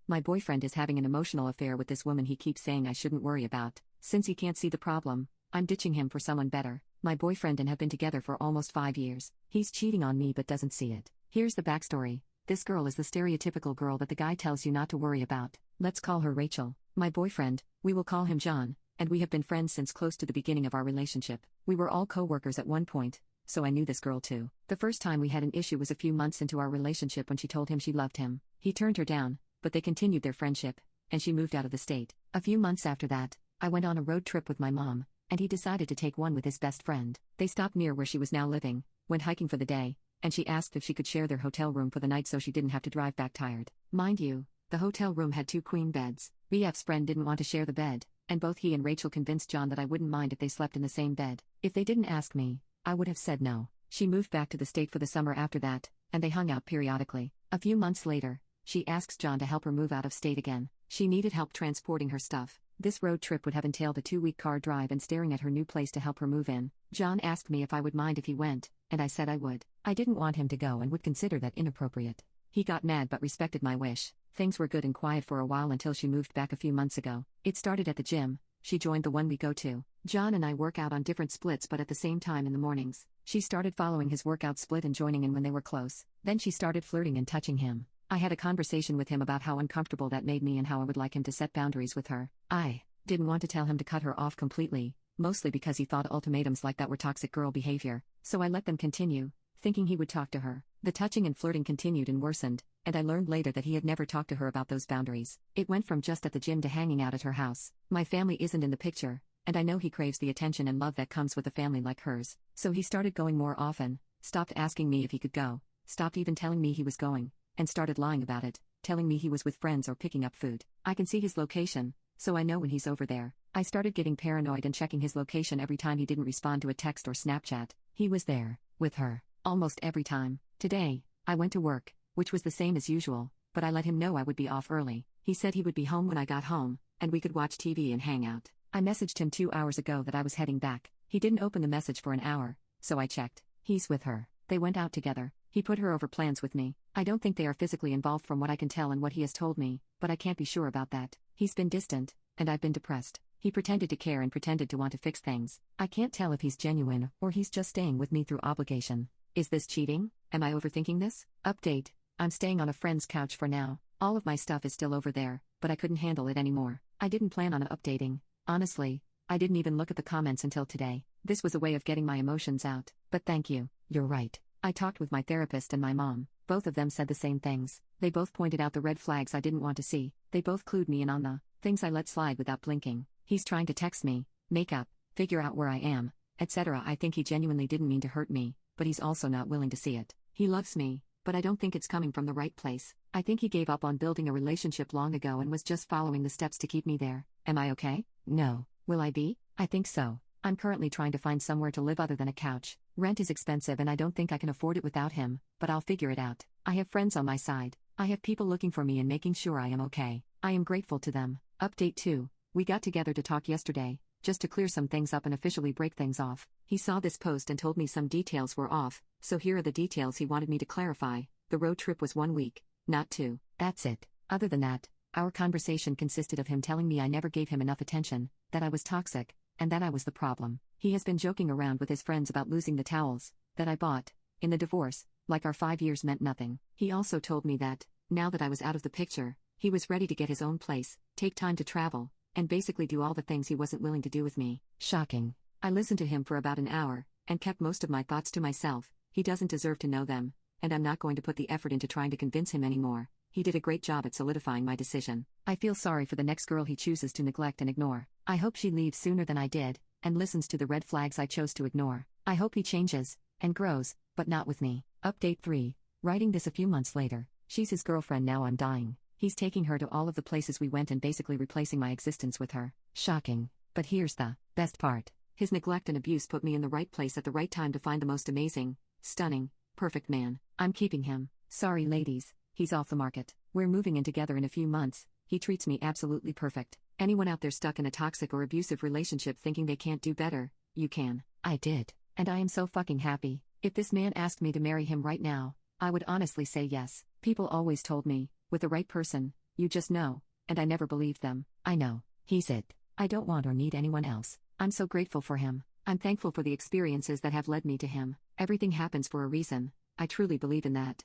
My boyfriend is having an emotional affair with this woman he keeps saying I shouldn't worry about. Since he can't see the problem, I'm ditching him for someone better. My boyfriend and have been together for almost 5 years. He's cheating on me but doesn't see it. Here's the backstory. This girl is the stereotypical girl that the guy tells you not to worry about. Let's call her Rachel. My boyfriend, we will call him John, and we have been friends since close to the beginning of our relationship. We were all co-workers at one point, so I knew this girl too. The first time we had an issue was a few months into our relationship when she told him she loved him. He turned her down, but they continued their friendship, and she moved out of the state. A few months after that, I went on a road trip with my mom, and he decided to take one with his best friend. They stopped near where she was now living, went hiking for the day, and she asked if she could share their hotel room for the night so she didn't have to drive back tired. Mind you, the hotel room had 2 queen beds. BF's friend didn't want to share the bed, and both he and Rachel convinced John that I wouldn't mind if they slept in the same bed. If they didn't ask me, I would have said no. She moved back to the state for the summer after that, and they hung out periodically. A few months later, she asks John to help her move out of state again. She needed help transporting her stuff. This road trip would have entailed a 2-week car drive and staring at her new place to help her move in. John asked me if I would mind if he went, and I said I would. I didn't want him to go and would consider that inappropriate. He got mad but respected my wish. Things were good and quiet for a while until she moved back a few months ago. It started at the gym. She joined the one we go to. John and I work out on different splits but at the same time in the mornings. She started following his workout split and joining in when they were close. Then she started flirting and touching him. I had a conversation with him about how uncomfortable that made me and how I would like him to set boundaries with her. I didn't want to tell him to cut her off completely, mostly because he thought ultimatums like that were toxic girl behavior, so I let them continue, thinking he would talk to her. The touching and flirting continued and worsened, and I learned later that he had never talked to her about those boundaries. It went from just at the gym to hanging out at her house. My family isn't in the picture, and I know he craves the attention and love that comes with a family like hers, so he started going more often, stopped asking me if he could go, stopped even telling me he was going, and started lying about it, telling me he was with friends or picking up food. I can see his location, so I know when he's over there. I started getting paranoid and checking his location every time he didn't respond to a text or Snapchat. He was there, with her, almost every time. Today, I went to work, which was the same as usual, but I let him know I would be off early. He said he would be home when I got home, and we could watch TV and hang out. I messaged him 2 hours ago that I was heading back. He didn't open the message for an hour, so I checked. He's with her. They went out together. He put her over plans with me. I don't think they are physically involved from what I can tell and what he has told me, but I can't be sure about that. He's been distant, and I've been depressed. He pretended to care and pretended to want to fix things. I can't tell if he's genuine or he's just staying with me through obligation. Is this cheating? Am I overthinking this? Update: I'm staying on a friend's couch for now. All of my stuff is still over there, but I couldn't handle it anymore. I didn't plan on updating. Honestly, I didn't even look at the comments until today. This was a way of getting my emotions out. But thank you. You're right. I talked with my therapist and my mom. Both of them said the same things. They both pointed out the red flags I didn't want to see. They both clued me in on the things I let slide without blinking. He's trying to text me, make up, figure out where I am, etc. I think he genuinely didn't mean to hurt me, but he's also not willing to see it. He loves me, but I don't think it's coming from the right place. I think he gave up on building a relationship long ago and was just following the steps to keep me there. Am I okay? No. Will I be? I think so. I'm currently trying to find somewhere to live other than a couch. Rent is expensive and I don't think I can afford it without him, but I'll figure it out. I have friends on my side. I have people looking for me and making sure I am okay. I am grateful to them. Update 2. We got together to talk yesterday, just to clear some things up and officially break things off. He saw this post and told me some details were off, so here are the details he wanted me to clarify. The road trip was 1 week, not 2. That's it. Other than that, our conversation consisted of him telling me I never gave him enough attention, that I was toxic, and that I was the problem. He has been joking around with his friends about losing the towels that I bought in the divorce, like our 5 years meant nothing. He also told me that, now that I was out of the picture, he was ready to get his own place, take time to travel, and basically do all the things he wasn't willing to do with me. Shocking. I listened to him for about an hour, and kept most of my thoughts to myself. He doesn't deserve to know them, and I'm not going to put the effort into trying to convince him anymore. He did a great job at solidifying my decision. I feel sorry for the next girl he chooses to neglect and ignore. I hope she leaves sooner than I did, and listens to the red flags I chose to ignore. I hope he changes, and grows, but not with me. Update 3. Writing this a few months later. She's his girlfriend now. I'm dying. He's taking her to all of the places we went and basically replacing my existence with her. Shocking. But here's the best part. His neglect and abuse put me in the right place at the right time to find the most amazing, stunning, perfect man. I'm keeping him. Sorry ladies, he's off the market. We're moving in together in a few months. He treats me absolutely perfect. Anyone out there stuck in a toxic or abusive relationship thinking they can't do better, you can. I did. And I am so fucking happy. If this man asked me to marry him right now, I would honestly say yes. People always told me, with the right person, You just know. And I never believed them. I know. He's it. I don't want or need anyone else. I'm so grateful for him. I'm thankful for the experiences that have led me to him. Everything happens for a reason. I truly believe in that.